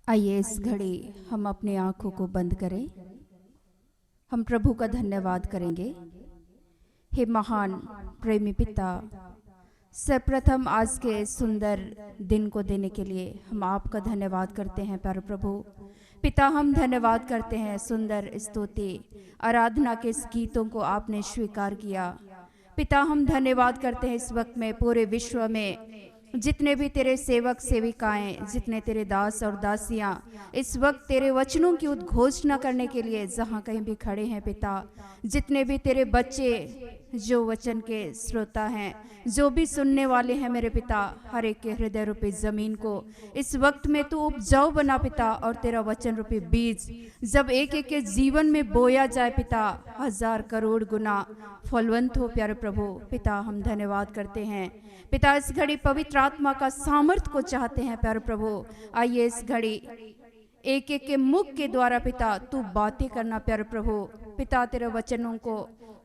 आइए इस घड़ी हम अपनी आंखों को बंद करें। हम प्रभु का धन्यवाद करेंगे। हे महान प्रेमी पिता, सर्वप्रथम आज के सुंदर दिन को देने के लिए हम आपका धन्यवाद करते हैं। प्यारे प्रभु पिता, हम धन्यवाद करते हैं सुंदर स्तुति आराधना के इस गीतों को आपने स्वीकार किया। पिता, हम धन्यवाद करते हैं इस वक्त में पूरे विश्व में जितने भी तेरे सेवक सेविकाएं, जितने तेरे दास और दासियां इस वक्त तेरे वचनों की उद्घोषणा करने के लिए जहां कहीं भी खड़े हैं पिता, जितने भी तेरे बच्चे जो वचन के श्रोता हैं, जो भी सुनने वाले हैं मेरे पिता, हर एक के हृदय रूपी जमीन को इस वक्त में तू उपजाऊ बना पिता, और तेरा वचन रूपी बीज जब एक एक के जीवन में बोया जाए पिता, 1000 करोड़ गुना फलवंत हो। प्यारे प्रभु पिता, हम धन्यवाद करते हैं पिता। इस घड़ी पवित्र आत्मा का सामर्थ्य को चाहते हैं प्यारे प्रभु। आइए इस घड़ी एक एक के मुख के द्वारा पिता तू बातें करना प्यारे प्रभु पिता, तेरे वचनों को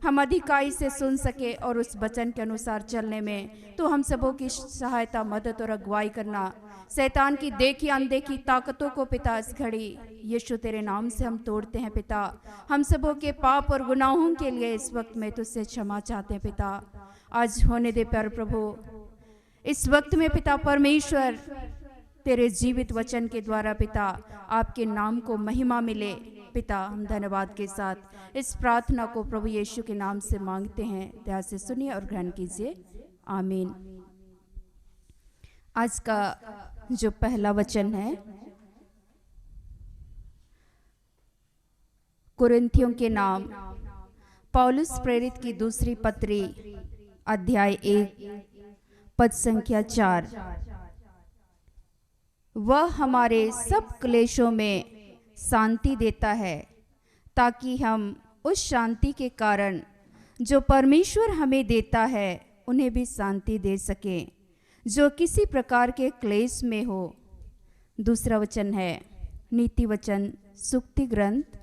हम अधिकाई से सुन सके और उस वचन के अनुसार चलने में तो हम सबों की सहायता, मदद और अगुवाई करना। शैतान की देखी अनदेखी ताकतों को पिता इस घड़ी यीशु तेरे नाम से हम तोड़ते हैं पिता। हम सबों के पाप और गुनाहों के लिए इस वक्त में तुझसे क्षमा चाहते हैं पिता। आज होने दे प्यारे प्रभु इस वक्त में पिता परमेश्वर तेरे जीवित वचन के द्वारा पिता आपके नाम को महिमा मिले पिता। हम धन्यवाद के साथ इस प्रार्थना को प्रभु यीशु के नाम से मांगते हैं। दया से सुनिए और ग्रहण कीजिए, आमीन। आज का जो पहला वचन है कुरिन्थियों के नाम पौलुस प्रेरित की दूसरी पत्री अध्याय 1 पद संख्या 4। वह हमारे सब क्लेशों में शांति देता है ताकि हम उस शांति के कारण जो परमेश्वर हमें देता है उन्हें भी शांति दे सकें जो किसी प्रकार के क्लेश में हो। दूसरा वचन है नीति वचन सूक्ति ग्रंथ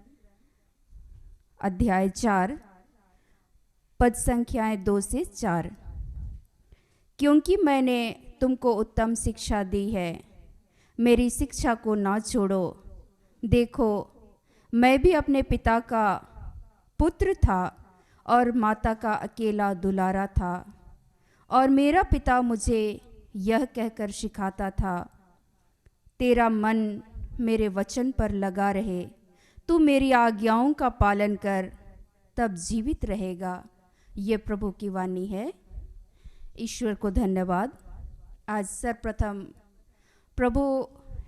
अध्याय 4 पद संख्याएं 2 से 4। क्योंकि मैंने तुमको उत्तम शिक्षा दी है, मेरी शिक्षा को ना छोड़ो। देखो, मैं भी अपने पिता का पुत्र था और माता का अकेला दुलारा था, और मेरा पिता मुझे यह कहकर सिखाता था, तेरा मन मेरे वचन पर लगा रहे, तू मेरी आज्ञाओं का पालन कर, तब जीवित रहेगा। ये प्रभु की वाणी है। ईश्वर को धन्यवाद। आज सर्वप्रथम प्रभु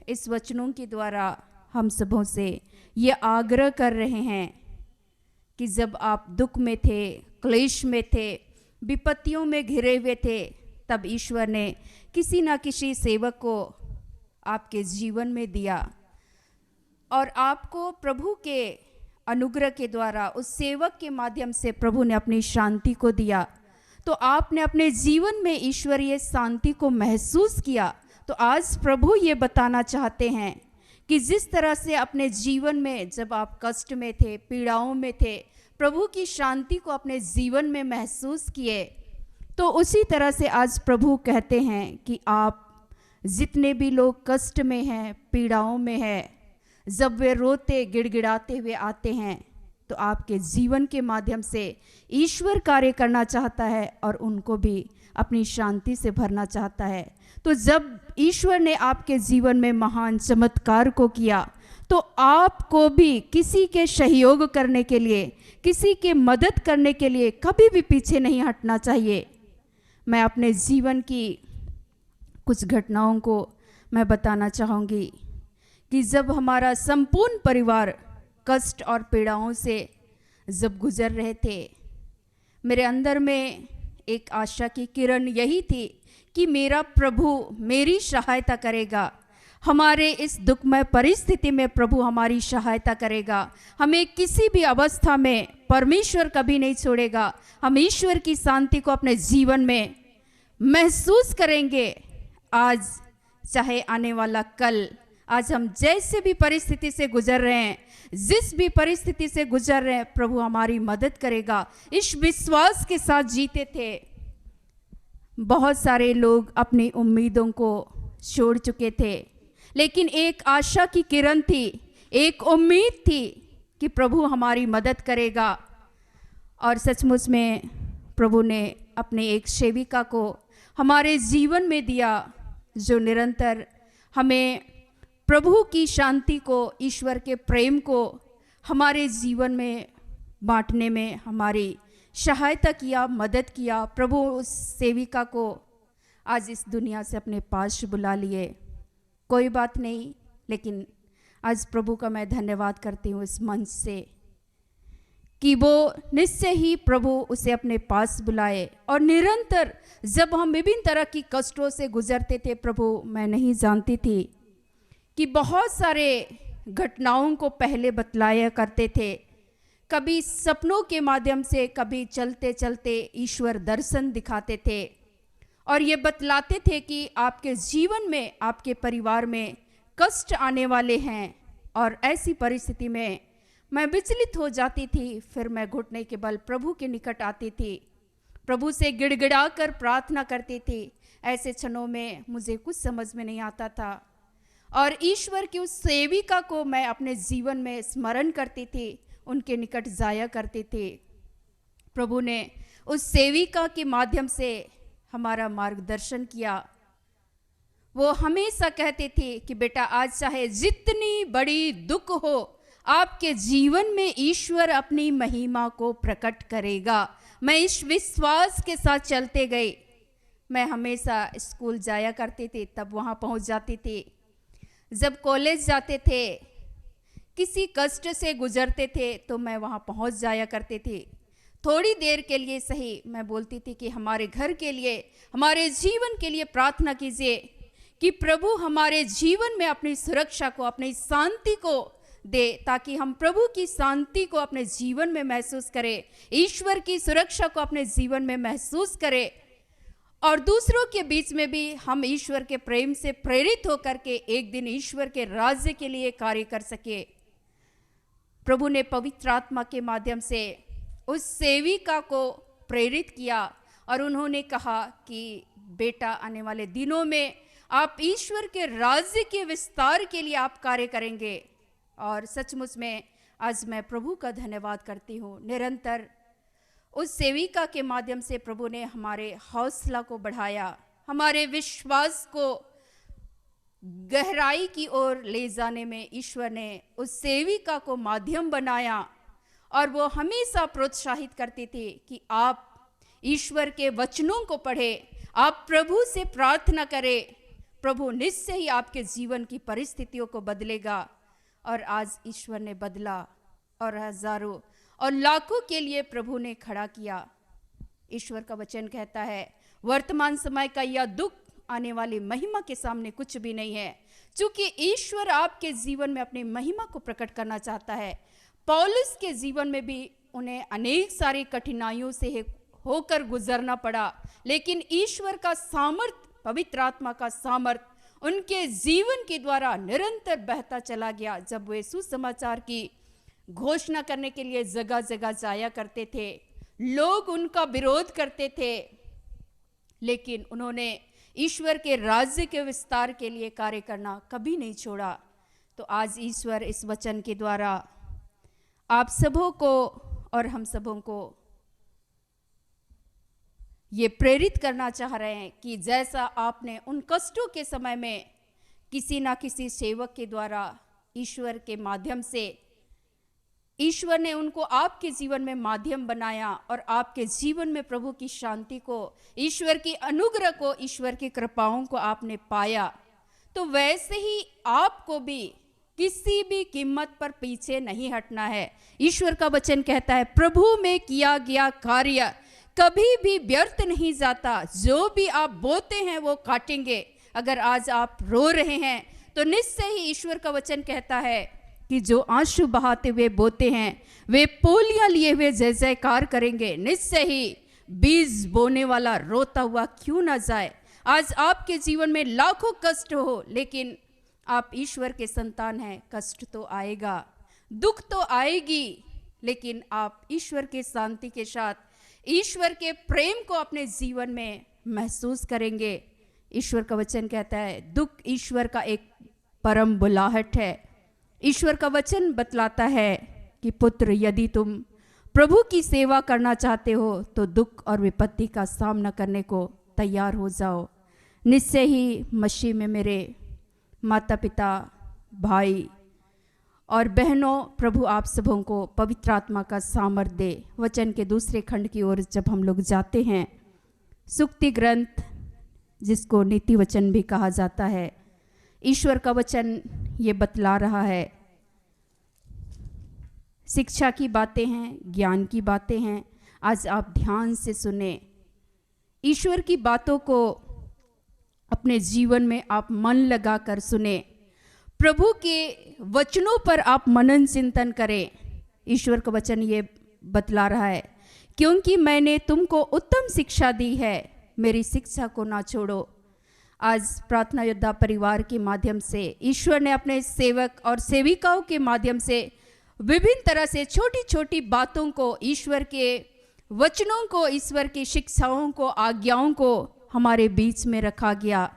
इस वचनों के द्वारा हम सबों से ये आग्रह कर रहे हैं कि जब आप दुख में थे, क्लेश में थे, विपत्तियों में घिरे हुए थे, तब ईश्वर ने किसी ना किसी सेवक को आपके जीवन में दिया, और आपको प्रभु के अनुग्रह के द्वारा उस सेवक के माध्यम से प्रभु ने अपनी शांति को दिया। तो आपने अपने जीवन में ईश्वरीय शांति को महसूस किया। तो आज प्रभु ये बताना चाहते हैं कि जिस तरह से अपने जीवन में जब आप कष्ट में थे, पीड़ाओं में थे, प्रभु की शांति को अपने जीवन में महसूस किए, तो उसी तरह से आज प्रभु कहते हैं कि आप जितने भी लोग कष्ट में हैं, पीड़ाओं में हैं, जब वे रोते गिड़गिड़ाते हुए आते हैं तो आपके जीवन के माध्यम से ईश्वर कार्य करना चाहता है और उनको भी अपनी शांति से भरना चाहता है। तो जब ईश्वर ने आपके जीवन में महान चमत्कार को किया, तो आपको भी किसी के सहयोग करने के लिए, किसी के मदद करने के लिए कभी भी पीछे नहीं हटना चाहिए। मैं अपने जीवन की कुछ घटनाओं को मैं बताना चाहूँगी कि जब हमारा संपूर्ण परिवार कष्ट और पीड़ाओं से जब गुजर रहे थे, मेरे अंदर में एक आशा की किरण यही थी कि मेरा प्रभु मेरी सहायता करेगा। हमारे इस दुखमय परिस्थिति में प्रभु हमारी सहायता करेगा। हमें किसी भी अवस्था में परमेश्वर कभी नहीं छोड़ेगा। हम ईश्वर की शांति को अपने जीवन में महसूस करेंगे। आज चाहे आने वाला कल, आज हम जैसे भी परिस्थिति से गुजर रहे हैं, जिस भी परिस्थिति से गुजर रहे हैं, प्रभु हमारी मदद करेगा। इस विश्वास के साथ जीते थे। बहुत सारे लोग अपनी उम्मीदों को छोड़ चुके थे, लेकिन एक आशा की किरण थी, एक उम्मीद थी कि प्रभु हमारी मदद करेगा। और सचमुच में प्रभु ने अपने एक सेविका को हमारे जीवन में दिया, जो निरंतर हमें प्रभु की शांति को, ईश्वर के प्रेम को हमारे जीवन में बांटने में हमारी सहायता किया, मदद किया। प्रभु उस सेविका को आज इस दुनिया से अपने पास बुला लिए। कोई बात नहीं, लेकिन आज प्रभु का मैं धन्यवाद करती हूँ इस मंच से कि वो निश्चय ही प्रभु उसे अपने पास बुलाए। और निरंतर जब हम विभिन्न तरह की कष्टों से गुजरते थे, प्रभु मैं नहीं जानती थी कि बहुत सारे घटनाओं को पहले बतलाया करते थे, कभी सपनों के माध्यम से, कभी चलते चलते ईश्वर दर्शन दिखाते थे और ये बतलाते थे कि आपके जीवन में, आपके परिवार में कष्ट आने वाले हैं। और ऐसी परिस्थिति में मैं विचलित हो जाती थी। फिर मैं घुटने के बल प्रभु के निकट आती थी, प्रभु से गिड़गिड़ा कर प्रार्थना करती थी। ऐसे क्षणों में मुझे कुछ समझ में नहीं आता था और ईश्वर की उस सेविका को मैं अपने जीवन में स्मरण करती थी, उनके निकट जाया करती थी। प्रभु ने उस सेविका के माध्यम से हमारा मार्गदर्शन किया। वो हमेशा कहते थे कि बेटा, आज चाहे जितनी बड़ी दुख हो, आपके जीवन में ईश्वर अपनी महिमा को प्रकट करेगा। मैं इस विश्वास के साथ चलते गई। मैं हमेशा स्कूल जाया करती थी, तब वहाँ पहुँच जाती थी। जब कॉलेज जाते थे, किसी कष्ट से गुजरते थे, तो मैं वहाँ पहुँच जाया करती थी। थोड़ी देर के लिए सही, मैं बोलती थी कि हमारे घर के लिए, हमारे जीवन के लिए प्रार्थना कीजिए कि प्रभु हमारे जीवन में अपनी सुरक्षा को, अपनी शांति को दे, ताकि हम प्रभु की शांति को अपने जीवन में महसूस करें, ईश्वर की सुरक्षा को अपने जीवन में महसूस करें और दूसरों के बीच में भी हम ईश्वर के प्रेम से प्रेरित होकर के एक दिन ईश्वर के राज्य के लिए कार्य कर सके। प्रभु ने पवित्र आत्मा के माध्यम से उस सेविका को प्रेरित किया और उन्होंने कहा कि बेटा, आने वाले दिनों में आप ईश्वर के राज्य के विस्तार के लिए आप कार्य करेंगे। और सचमुच में आज मैं प्रभु का धन्यवाद करती हूँ। निरंतर उस सेविका के माध्यम से प्रभु ने हमारे हौसला को बढ़ाया, हमारे विश्वास को गहराई की ओर ले जाने में ईश्वर ने उस सेविका को माध्यम बनाया। और वो हमेशा प्रोत्साहित करती थी कि आप ईश्वर के वचनों को पढ़ें, आप प्रभु से प्रार्थना करें, प्रभु निश्चय ही आपके जीवन की परिस्थितियों को बदलेगा। और आज ईश्वर ने बदला और हजारों और लाखों के लिए प्रभु ने खड़ा किया। ईश्वर का वचन कहता है, वर्तमान समय का यह दुख आने वाली महिमा के सामने कुछ भी नहीं है, क्योंकि ईश्वर आपके जीवन में अपनी महिमा को प्रकट करना चाहता है। पौलुस के जीवन में भी उन्हें अनेक सारी कठिनाइयों से होकर गुजरना पड़ा, लेकिन ईश्वर का सामर्थ, पवित्र आत्मा का सामर्थ उनके जीवन के द्वारा निरंतर बहता चला गया। जब वे सुसमाचार की घोषणा करने के लिए जगह जगह जाया करते थे, लोग उनका विरोध करते थे, लेकिन उन्होंने ईश्वर के राज्य के विस्तार के लिए कार्य करना कभी नहीं छोड़ा। तो आज ईश्वर इस वचन के द्वारा आप सबों को और हम सबों को ये प्रेरित करना चाह रहे हैं कि जैसा आपने उन कष्टों के समय में किसी ना किसी सेवक के द्वारा ईश्वर के माध्यम से, ईश्वर ने उनको आपके जीवन में माध्यम बनाया और आपके जीवन में प्रभु की शांति को, ईश्वर की अनुग्रह को, ईश्वर की कृपाओं को आपने पाया, तो वैसे ही आपको भी किसी भी कीमत पर पीछे नहीं हटना है। ईश्वर का वचन कहता है, प्रभु में किया गया कार्य कभी भी व्यर्थ नहीं जाता। जो भी आप बोते हैं वो काटेंगे। अगर आज आप रो रहे हैं तो निश्चय ही ईश्वर का वचन कहता है कि जो आंसू बहाते हुए बोते हैं वे पोलियां लिए हुए जय जयकार करेंगे। निश्चय ही बीज बोने वाला रोता हुआ क्यों ना जाए। आज आपके जीवन में लाखों कष्ट हो, लेकिन आप ईश्वर के संतान हैं। कष्ट तो आएगा, दुख तो आएगी, लेकिन आप ईश्वर के शांति के साथ, ईश्वर के प्रेम को अपने जीवन में महसूस करेंगे। ईश्वर का वचन कहता है, दुख ईश्वर का एक परम बुलाहट है। ईश्वर का वचन बतलाता है कि पुत्र, यदि तुम प्रभु की सेवा करना चाहते हो तो दुख और विपत्ति का सामना करने को तैयार हो जाओ। निश्चय ही मसीह में मेरे माता पिता, भाई और बहनों, प्रभु आप सबों को पवित्र आत्मा का सामर्थ्य दे। वचन के दूसरे खंड की ओर जब हम लोग जाते हैं, सुक्ति ग्रंथ जिसको नीति वचन भी कहा जाता है, ईश्वर का वचन ये बतला रहा है, शिक्षा की बातें हैं, ज्ञान की बातें हैं। आज आप ध्यान से सुने, ईश्वर की बातों को अपने जीवन में आप मन लगा कर सुने, प्रभु के वचनों पर आप मनन चिंतन करें। ईश्वर का वचन ये बतला रहा है, क्योंकि मैंने तुमको उत्तम शिक्षा दी है, मेरी शिक्षा को ना छोड़ो। आज प्रार्थना योद्धा परिवार के माध्यम से ईश्वर ने अपने सेवक और सेविकाओं के माध्यम से विभिन्न तरह से छोटी छोटी बातों को, ईश्वर के वचनों को, ईश्वर की शिक्षाओं को, आज्ञाओं को हमारे बीच में रखा गया।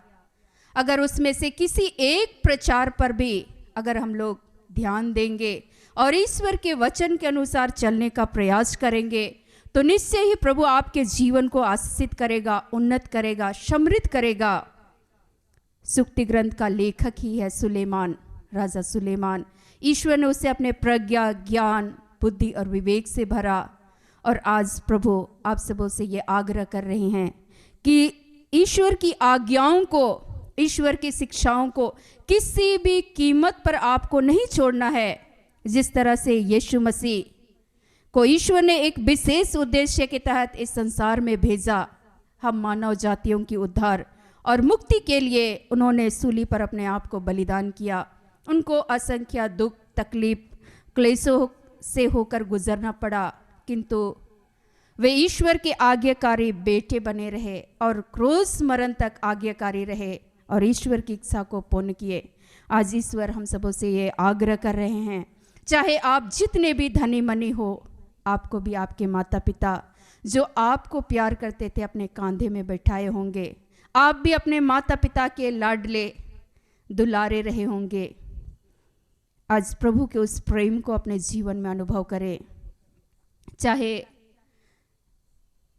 अगर उसमें से किसी एक प्रचार पर भी अगर हम लोग ध्यान देंगे और ईश्वर के वचन के अनुसार चलने का प्रयास करेंगे तो निश्चय ही प्रभु आपके जीवन को आशीषित करेगा, उन्नत करेगा, समृद्ध करेगा। सुक्ति ग्रंथ का लेखक ही है सुलेमान, राजा सुलेमान। ईश्वर ने उसे अपने प्रज्ञा, ज्ञान, बुद्धि और विवेक से भरा। और आज प्रभु आप सबों से ये आग्रह कर रहे हैं कि ईश्वर की आज्ञाओं को, ईश्वर की शिक्षाओं को किसी भी कीमत पर आपको नहीं छोड़ना है। जिस तरह से यीशु मसीह को ईश्वर ने एक विशेष उद्देश्य के तहत इस संसार में भेजा, हम मानव जातियों की उद्धार और मुक्ति के लिए उन्होंने सूली पर अपने आप को बलिदान किया। उनको असंख्य दुख, तकलीफ, क्लेशों से होकर गुजरना पड़ा, किंतु वे ईश्वर के आज्ञाकारी बेटे बने रहे और क्रूस मरण तक आज्ञाकारी रहे और ईश्वर की इच्छा को पूर्ण किए। आज ईश्वर हम सबों से ये आग्रह कर रहे हैं, चाहे आप जितने भी धनी मनी हो, आपको भी आपके माता पिता जो आपको प्यार करते थे अपने कांधे में बैठाए होंगे, आप भी अपने माता पिता के लाडले दुलारे रहे होंगे। आज प्रभु के उस प्रेम को अपने जीवन में अनुभव करें, चाहे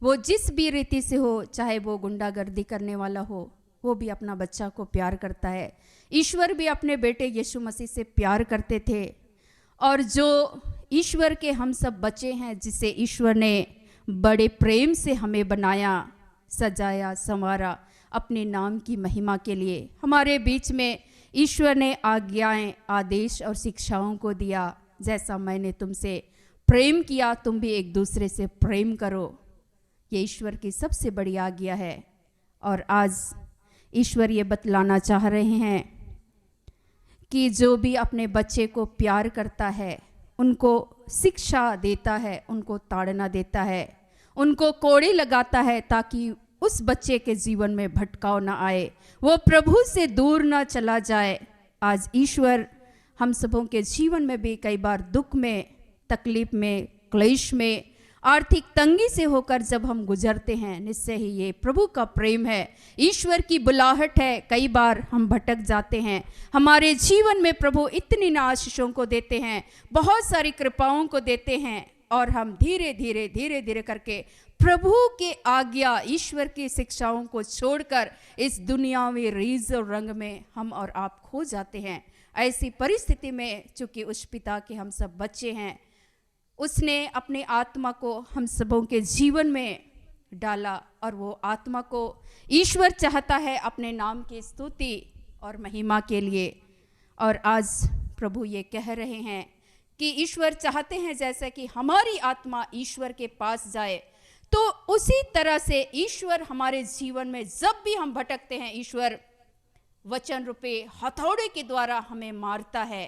वो जिस भी रीति से हो, चाहे वो गुंडागर्दी करने वाला हो, वो भी अपना बच्चा को प्यार करता है। ईश्वर भी अपने बेटे यीशु मसीह से प्यार करते थे। और जो ईश्वर के हम सब बच्चे हैं, जिसे ईश्वर ने बड़े प्रेम से हमें बनाया, सजाया, संवारा अपने नाम की महिमा के लिए, हमारे बीच में ईश्वर ने आज्ञाएं, आदेश और शिक्षाओं को दिया। जैसा मैंने तुमसे प्रेम किया, तुम भी एक दूसरे से प्रेम करो। ये ईश्वर की सबसे बड़ी आज्ञा है। और आज ईश्वर ये बतलाना चाह रहे हैं कि जो भी अपने बच्चे को प्यार करता है, उनको शिक्षा देता है, उनको ताड़ना देता है, उनको कोड़े लगाता है, ताकि उस बच्चे के जीवन में भटकाव ना आए, वो प्रभु से दूर ना चला जाए। आज ईश्वर हम सबों के जीवन में भी कई बार दुख में, तकलीफ में, क्लेश में, आर्थिक तंगी से होकर जब हम गुजरते हैं, निश्चय ही ये प्रभु का प्रेम है, ईश्वर की बुलाहट है। कई बार हम भटक जाते हैं, हमारे जीवन में प्रभु इतनी ना आशीषों को देते हैं, बहुत सारी कृपाओं को देते हैं, और हम धीरे धीरे धीरे धीरे करके प्रभु के आज्ञा, ईश्वर की शिक्षाओं को छोड़कर इस दुनियावी रीझ और रंग में हम और आप खो जाते हैं। ऐसी परिस्थिति में चूंकि उस पिता के हम सब बच्चे हैं, उसने अपने आत्मा को हम सबों के जीवन में डाला, और वो आत्मा को ईश्वर चाहता है अपने नाम की स्तुति और महिमा के लिए। और आज प्रभु ये कह रहे हैं कि ईश्वर चाहते हैं जैसे कि हमारी आत्मा ईश्वर के पास जाए, तो उसी तरह से ईश्वर हमारे जीवन में जब भी हम भटकते हैं, ईश्वर वचन रूपे हथौड़े के द्वारा हमें मारता है,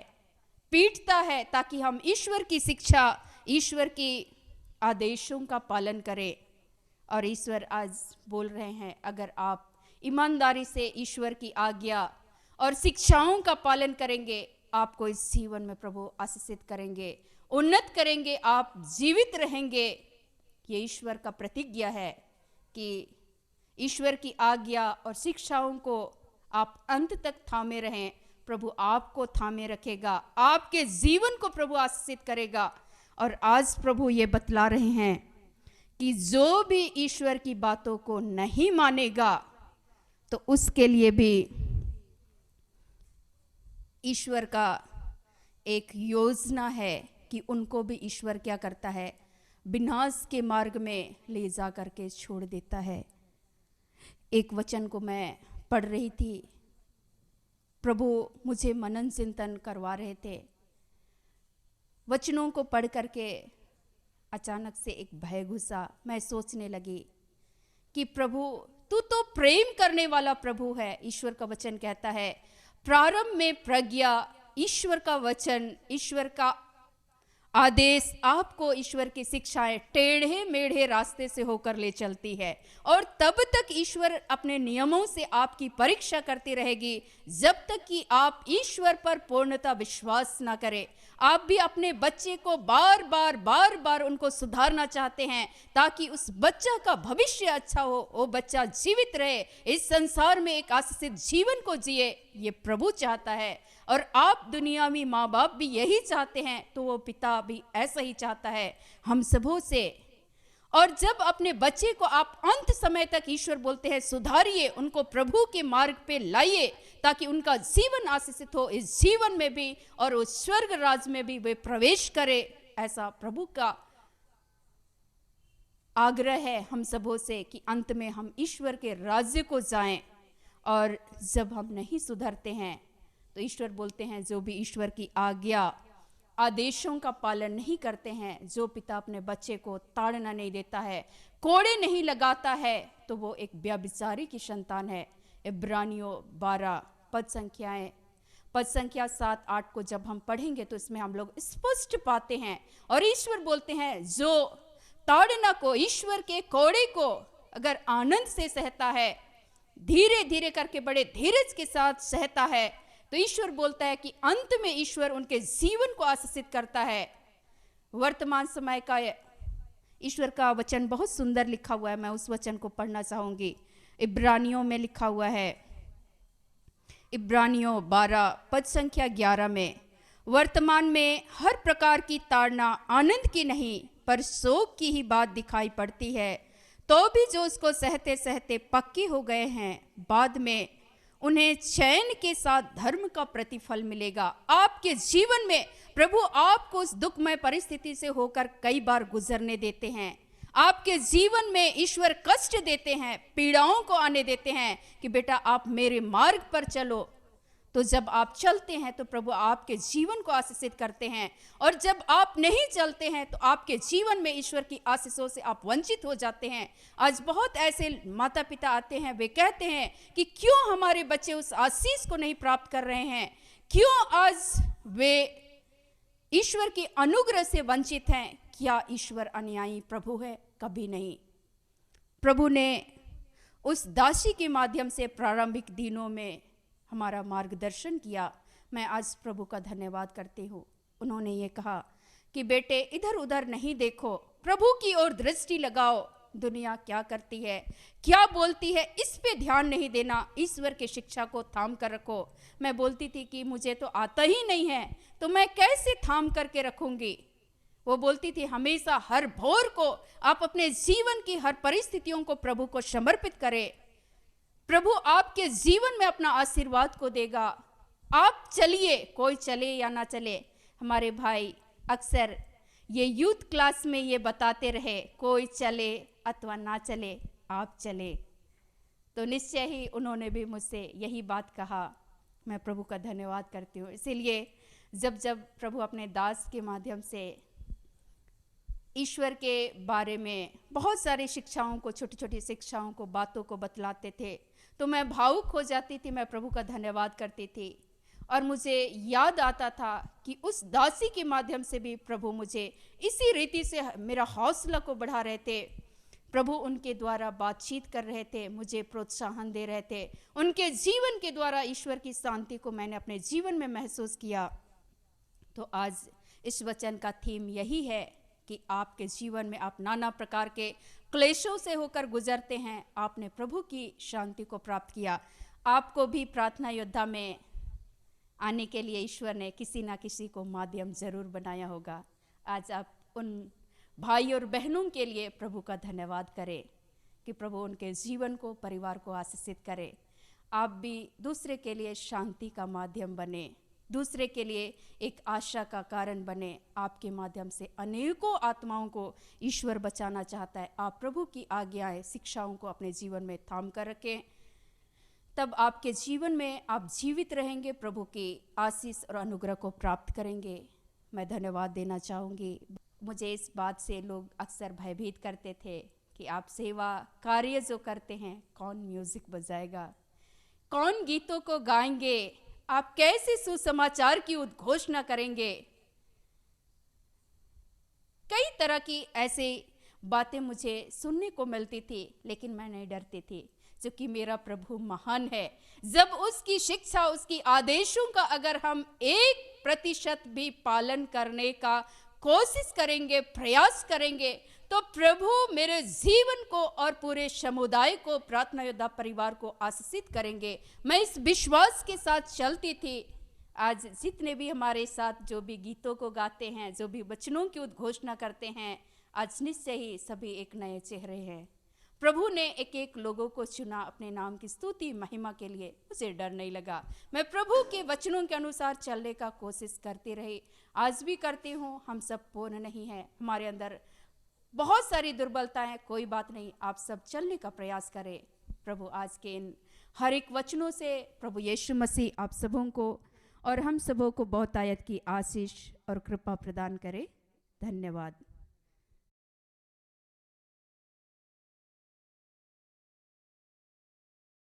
पीटता है, ताकि हम ईश्वर की शिक्षा, ईश्वर की आदेशों का पालन करें। और ईश्वर आज बोल रहे हैं, अगर आप ईमानदारी से ईश्वर की आज्ञा और शिक्षाओं का पालन करेंगे, आपको इस जीवन में प्रभु आशीषित करेंगे, उन्नत करेंगे, आप जीवित रहेंगे। ये ईश्वर का प्रतिज्ञा है कि ईश्वर की आज्ञा और शिक्षाओं को आप अंत तक थामे रहें, प्रभु आपको थामे रखेगा, आपके जीवन को प्रभु आशीषित करेगा। और आज प्रभु ये बतला रहे हैं कि जो भी ईश्वर की बातों को नहीं मानेगा तो उसके लिए भी ईश्वर का एक योजना है कि उनको भी ईश्वर क्या करता है, विनाश के मार्ग में ले जा करके छोड़ देता है। एक वचन को मैं पढ़ रही थी, प्रभु मुझे मनन चिंतन करवा रहे थे। वचनों को पढ़ करके अचानक से एक भय घुसा। मैं सोचने लगी कि प्रभु तू तो प्रेम करने वाला प्रभु है। ईश्वर का वचन कहता है, प्रारंभ में प्रज्ञा, ईश्वर का वचन, ईश्वर का आदेश आपको ईश्वर की शिक्षाएं टेढ़े मेढ़े रास्ते से होकर ले चलती है, और तब तक ईश्वर अपने नियमों से आपकी परीक्षा करती रहेगी जब तक कि आप ईश्वर पर पूर्णतः विश्वास ना करें। आप भी अपने बच्चे को बार बार उनको सुधारना चाहते हैं ताकि उस बच्चा का भविष्य अच्छा हो, वो बच्चा जीवित रहे, इस संसार में एक आशीषित जीवन को जिए, ये प्रभु चाहता है। और आप दुनियावी माँ बाप भी यही चाहते हैं, तो वो पिता भी ऐसा ही चाहता है हम सबों से। और जब अपने बच्चे को आप अंत समय तक, ईश्वर बोलते हैं, सुधारिए, उनको प्रभु के मार्ग पे लाइए ताकि उनका जीवन आशीषित हो इस जीवन में भी और उस स्वर्ग राज में भी वे प्रवेश करे, ऐसा प्रभु का आग्रह है हम सबों से कि अंत में हम ईश्वर के राज्य को जाएं। और जब हम नहीं सुधरते हैं तो ईश्वर बोलते हैं, जो भी ईश्वर की आज्ञा आदेशों का पालन नहीं करते हैं, जो पिता अपने बच्चे को ताड़ना नहीं देता है, कोड़े नहीं लगाता है, तो वो एक व्यभिचारी की संतान है। इब्रानियों 12 पद संख्या 7-8 को जब हम पढ़ेंगे तो इसमें हम लोग स्पष्ट पाते हैं। और ईश्वर बोलते हैं, जो ताड़ना को, ईश्वर के कोड़े को अगर आनंद से सहता है, धीरे धीरे करके बड़े धीरज के साथ सहता है, तो ईश्वर बोलता है कि अंत में ईश्वर उनके जीवन को आशीषित करता है। वर्तमान समय का ईश्वर का वचन बहुत सुंदर लिखा हुआ है, मैं उस वचन को पढ़ना चाहूंगी। इब्रानियों में लिखा हुआ है, इब्रानियों 12 पद संख्या 11 में, वर्तमान में हर प्रकार की ताड़ना आनंद की नहीं पर शोक की ही बात दिखाई पड़ती है, तो भी जो उसको सहते सहते पक्के हो गए हैं, बाद में उन्हें चैन के साथ धर्म का प्रतिफल मिलेगा। आपके जीवन में प्रभु आपको उस दुखमय परिस्थिति से होकर कई बार गुजरने देते हैं। आपके जीवन में ईश्वर कष्ट देते हैं, पीड़ाओं को आने देते हैं कि बेटा आप मेरे मार्ग पर चलो। तो जब आप चलते हैं तो प्रभु आपके जीवन को आशीषित करते हैं, और जब आप नहीं चलते हैं तो आपके जीवन में ईश्वर की आशीषों से आप वंचित हो जाते हैं। आज बहुत ऐसे माता पिता आते हैं, वे कहते हैं कि क्यों हमारे बच्चे उस आशीष को नहीं प्राप्त कर रहे हैं, क्यों आज वे ईश्वर की अनुग्रह से वंचित हैं। क्या ईश्वर अन्यायी प्रभु है? कभी नहीं। प्रभु ने उस दासी के माध्यम से प्रारंभिक दिनों में हमारा मार्गदर्शन किया। मैं आज प्रभु का धन्यवाद करती हूँ। उन्होंने ये कहा कि बेटे इधर उधर नहीं देखो, प्रभु की ओर दृष्टि लगाओ, दुनिया क्या करती है, क्या बोलती है, इस पे ध्यान नहीं देना, ईश्वर की शिक्षा को थाम कर रखो। मैं बोलती थी कि मुझे तो आता ही नहीं है, तो मैं कैसे थाम करके रखूंगी। वो बोलती थी हमेशा हर भोर को आप अपने जीवन की हर परिस्थितियों को प्रभु को समर्पित करें, प्रभु आपके जीवन में अपना आशीर्वाद को देगा। आप चलिए, कोई चले या ना चले। हमारे भाई अक्सर ये यूथ क्लास में ये बताते रहे, कोई चले अथवा ना चले, आप चले। तो निश्चय ही उन्होंने भी मुझसे यही बात कहा। मैं प्रभु का धन्यवाद करती हूँ। इसीलिए जब जब प्रभु अपने दास के माध्यम से ईश्वर के बारे में बहुत सारी शिक्षाओं को, छोटी छोटी शिक्षाओं को, बातों को बतलाते थे, तो मैं भावुक हो जाती थी। मैं प्रभु का धन्यवाद करती थी और मुझे याद आता था कि उस दासी के माध्यम से भी प्रभु मुझे इसी रीति से मेरा हौसला को बढ़ा रहे थे। प्रभु उनके द्वारा बातचीत कर रहे थे, मुझे प्रोत्साहन दे रहे थे। उनके जीवन के द्वारा ईश्वर की शांति को मैंने अपने जीवन में महसूस किया। तो आज इस वचन का थीम यही है कि आपके जीवन में आप नाना प्रकार के क्लेशों से होकर गुजरते हैं, आपने प्रभु की शांति को प्राप्त किया। आपको भी प्रार्थना योद्धा में आने के लिए ईश्वर ने किसी ना किसी को माध्यम ज़रूर बनाया होगा। आज आप उन भाई और बहनों के लिए प्रभु का धन्यवाद करें कि प्रभु उनके जीवन को, परिवार को आशीषित करे। आप भी दूसरे के लिए शांति का माध्यम बने, दूसरे के लिए एक आशा का कारण बने। आपके माध्यम से अनेकों आत्माओं को ईश्वर बचाना चाहता है। आप प्रभु की आज्ञाएं, शिक्षाओं को अपने जीवन में थाम कर रखें, तब आपके जीवन में आप जीवित रहेंगे, प्रभु की आशीष और अनुग्रह को प्राप्त करेंगे। मैं धन्यवाद देना चाहूँगी। मुझे इस बात से लोग अक्सर भयभीत करते थे कि आप सेवा कार्य जो करते हैं, कौन म्यूजिक बजाएगा, कौन गीतों को गाएंगे, आप कैसे सुसमाचार की उद्घोषणा करेंगे। कई तरह की ऐसी बातें मुझे सुनने को मिलती थी, लेकिन मैं नहीं डरती थी, क्योंकि मेरा प्रभु महान है। जब उसकी शिक्षा, उसकी आदेशों का अगर हम 1% भी पालन करने का कोशिश करेंगे, प्रयास करेंगे, तो प्रभु मेरे जीवन को और पूरे समुदाय को, प्रार्थना योद्धा परिवार को आशीषित करेंगे। मैं इस विश्वास के साथ चलती थी। आज जितने भी हमारे साथ जो भी गीतों को गाते हैं, जो भी वचनों की उद्घोषणा करते हैं, आज निश्चय ही सभी एक नए चेहरे हैं। प्रभु ने एक एक लोगों को चुना अपने नाम की स्तुति महिमा के लिए। मुझे डर नहीं लगा। मैं प्रभु के वचनों के अनुसार चलने का कोशिश करती रही, आज भी करती हूँ। हम सब पूर्ण नहीं हैं, हमारे अंदर बहुत सारी दुर्बलताएं, कोई बात नहीं, आप सब चलने का प्रयास करें। प्रभु आज के इन हर एक वचनों से प्रभु यीशु मसीह आप सबों को और हम सबों को बहुतायत की आशीष और कृपा प्रदान करे। धन्यवाद।